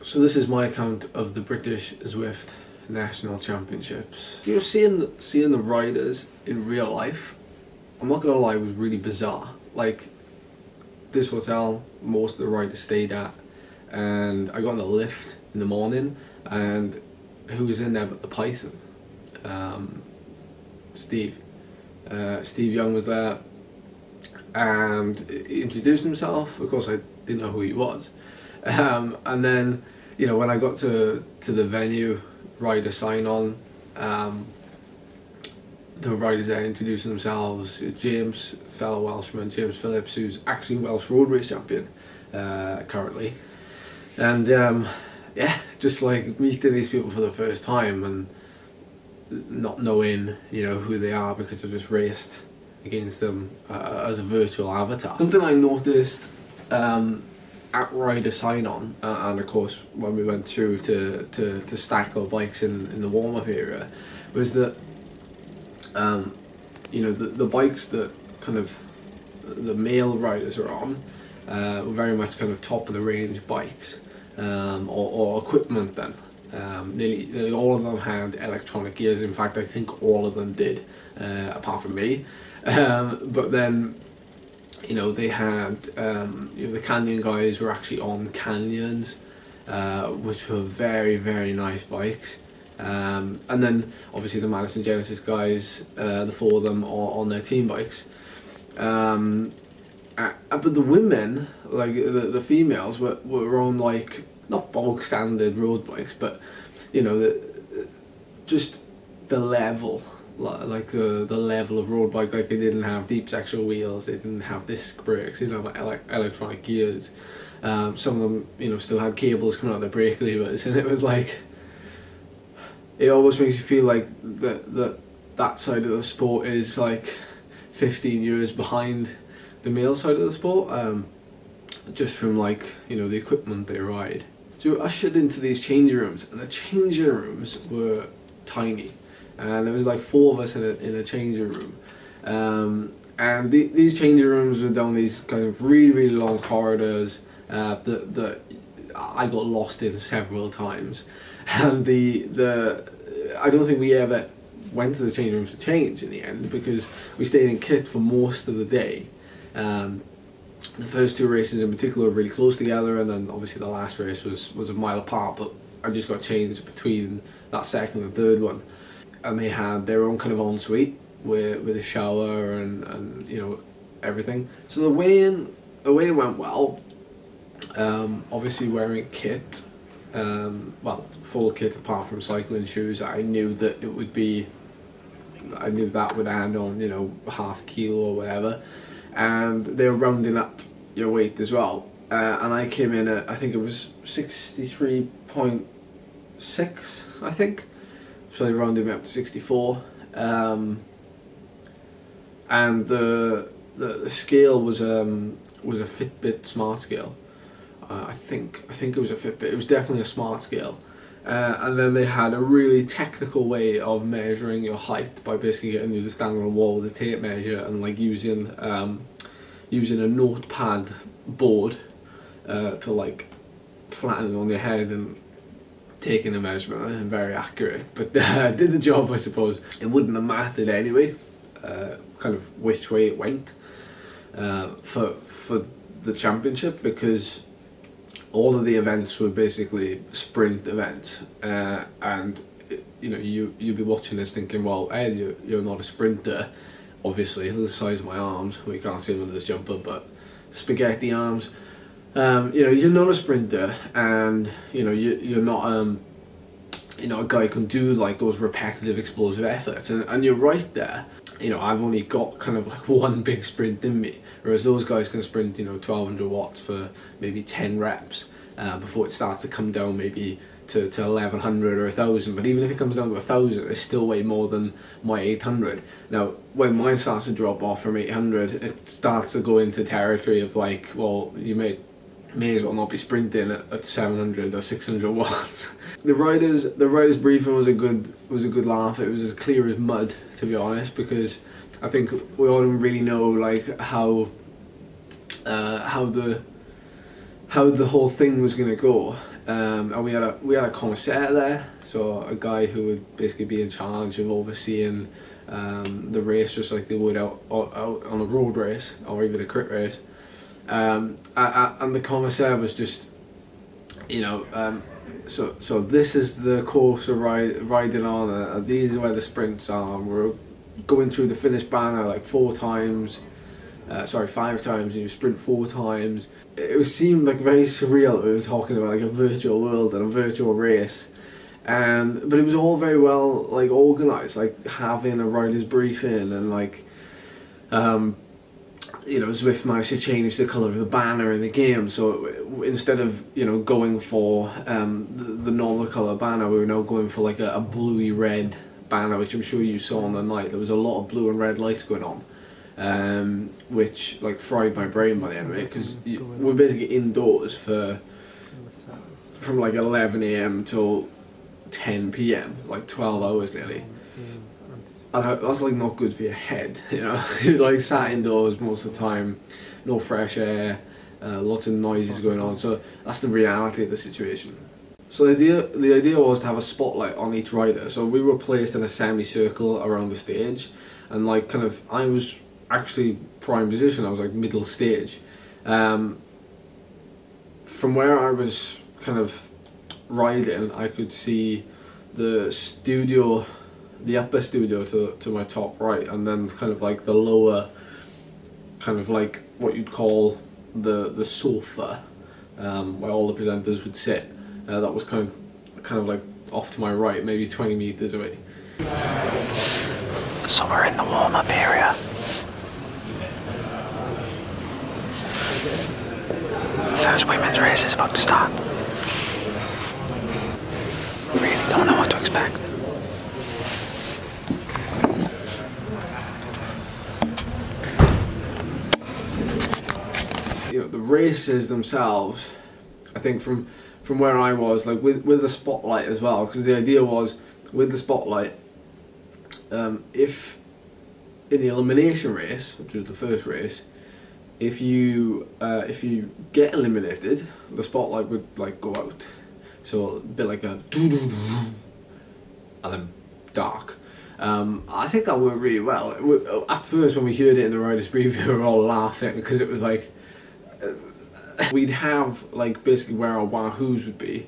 So this is my account of the British Zwift National Championships. You know, seeing the riders in real life, I'm not gonna lie, it was really bizarre. Like, this hotel, most of the riders stayed at, and I got in a lift in the morning, and who was in there but the Python? Steve Young was there, and he introduced himself. Of course, I didn't know who he was, and then, you know, when I got to the venue, rider sign on, the riders there introducing themselves. James, fellow Welshman, James Phillips, who's actually Welsh road race champion currently, and yeah, just like meeting these people for the first time and not knowing, you know, who they are because I just raced against them as a virtual avatar. Something I noticed at rider sign on, and of course when we went through to stack our bikes in the warm-up area, was that you know, the bikes that kind of the male riders are on were very much kind of top of the range bikes, or equipment then. Nearly all of them had electronic gears. In fact, I think all of them did, apart from me. But then, you know, they had, you know, the Canyon guys were actually on Canyons, which were very, very nice bikes. And then obviously the Madison Genesis guys, the four of them are on their team bikes. But the women, like the females, were on, like, not bog standard road bikes, but, you know, just the level, like the level of road bike. Like, they didn't have deep sectional wheels, they didn't have disc brakes, you know, like electronic gears. Some of them, you know, still had cables coming out of their brake levers, and it was like, it almost makes you feel like that side of the sport is like 15 years behind the male side of the sport, just from, like, you know, the equipment they ride. So we were ushered into these changing rooms, and the changing rooms were tiny, and there was like 4 of us in a changing room, and these changing rooms were down these kind of really long corridors that I got lost in several times, and I don't think we ever went to the changing rooms to change in the end, because we stayed in kit for most of the day. The first 2 races in particular were really close together, and then obviously the last race was a mile apart, but I just got changed between that second and third one. And they had their own kind of ensuite with a shower and you know, everything. So the weigh-in went well. Obviously wearing kit, well, full kit apart from cycling shoes. I knew that it would be, I knew that would add on, you know, half a kilo or whatever. And they're rounding up your weight as well, and I came in at, I think it was 63.6, I think, so they rounded me up to 64, and the scale was a Fitbit smart scale. I think it was a Fitbit. It was definitely a smart scale. And then they had a really technical way of measuring your height by basically getting you to stand on a wall with a tape measure and, like, using a notepad board to, like, flatten it on your head and taking a measurement. It wasn't very accurate, but did the job, I suppose. It wouldn't have mattered anyway, kind of which way it went for the championship, because all of the events were basically sprint events, and you know, you'd be watching this thinking, well, Ed, you're not a sprinter, obviously. The size of my arms, well, you can't see them under this jumper, but spaghetti arms. You know, you're not a sprinter, and you know, you're not you know, a guy who can do, like, those repetitive explosive efforts, and you're right there. You know, I've only got kind of like one big sprint in me, whereas those guys can sprint, you know, 1200 watts for maybe 10 reps before it starts to come down maybe to 1100 or 1000. But even if it comes down to 1000, it's still way more than my 800. Now, when mine starts to drop off from 800, it starts to go into territory of, like, well, you may as well not be sprinting at 700 or 600 watts. The riders briefing was a good laugh. It was as clear as mud, to be honest, because I think we all didn't really know, like, how the whole thing was gonna go. and we had a commissaire there, so a guy who would basically be in charge of overseeing the race, just like they would out on a road race or even a crit race. And the commissaire was just, you know, so this is the course we're riding on, these are where the sprints are, we're going through the finish banner like 5 times, and you sprint 4 times. It seemed like very surreal. We were talking about like a virtual world and a virtual race, but it was all very well like organised, like having a rider's briefing, and like you know, Zwift managed to change the colour of the banner in the game, so instead of, you know, going for the normal colour banner, we were now going for like a bluey red banner, which I'm sure you saw on the night. There was a lot of blue and red lights going on, which like fried my brain by the end of it, because we're basically indoors from like 11 AM till 10 PM, like 12 hours nearly. And that's like not good for your head, you know. You're like sat indoors most of the time, no fresh air, lots of noises going on, so that's the reality of the situation. So the idea was to have a spotlight on each rider. So we were placed in a semicircle around the stage, and like kind of, I was actually prime position, I was like middle stage. From where I was kind of riding, I could see the studio, the upper studio to my top right, and then kind of like the lower, kind of like what you'd call the sofa, where all the presenters would sit. That was kind of like off to my right, maybe 20 meters away. So we're in the warm-up area. The first women's race is about to start. Really don't know what to expect. You know, the races themselves, I think from where I was, like with the spotlight as well, because the idea was with the spotlight, if in the elimination race, which was the first race, if you get eliminated, the spotlight would like go out, so a bit like a and then dark. I think that worked really well. At first, when we heard it in the riders' briefing, we were all laughing because it was like, we'd have like basically where our wahoos would be,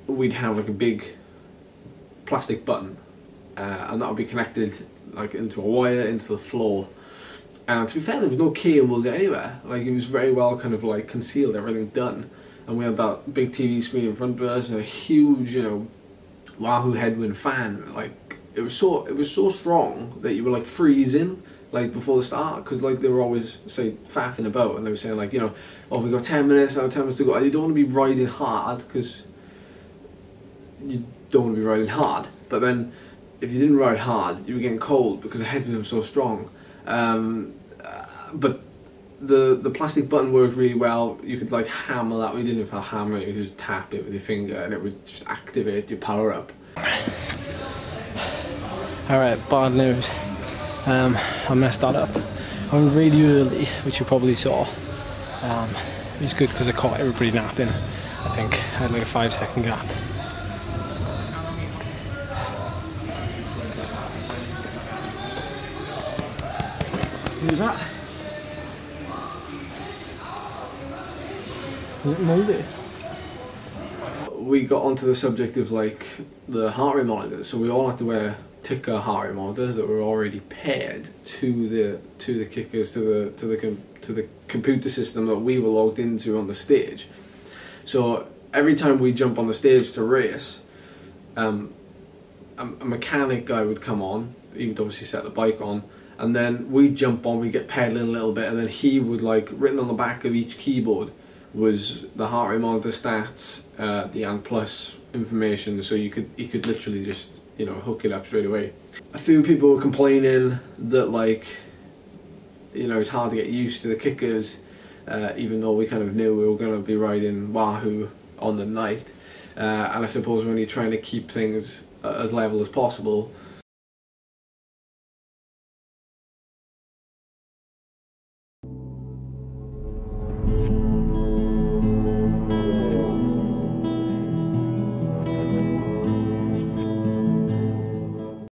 we'd have like a big plastic button, and that would be connected like into a wire into the floor. And to be fair, there was no cables anywhere. Like, it was very well kind of like concealed, everything done. And we had that big TV screen in front of us and a huge, you know, Wahoo headwind fan. Like, it was so strong that you were like freezing like before the start, because like they were always say faffing about, and they were saying like, you know, oh, we got 10 minutes now, 10 minutes to go. And you don't want to be riding hard, because you don't want to be riding hard. But then if you didn't ride hard, you were getting cold because the headwind was so strong. But the plastic button worked really well. You could like hammer that. We didn't have to hammer it, you could just tap it with your finger and it would just activate your power up. Alright, bad news. I messed that up. I went really early, which you probably saw. It was good because I caught everybody napping. I think I had like a 5-second gap. Who's that? Is it Moldy? We got onto the subject of like the heart rate monitors, so we all had to wear ticker heart rate monitors that were already paired to the kickers, to the computer system that we were logged into on the stage. So every time we jump on the stage to race, a mechanic guy would come on. He would obviously set the bike on, and then we'd jump on, we'd get pedaling a little bit, and then he would, like, written on the back of each keyboard was the heart rate monitor stats, the AND plus information, so he could literally just, you know, hook it up straight away. A few people were complaining that, like, you know, it's hard to get used to the kickers, even though we kind of knew we were going to be riding Wahoo on the night. And I suppose when you're trying to keep things as level as possible,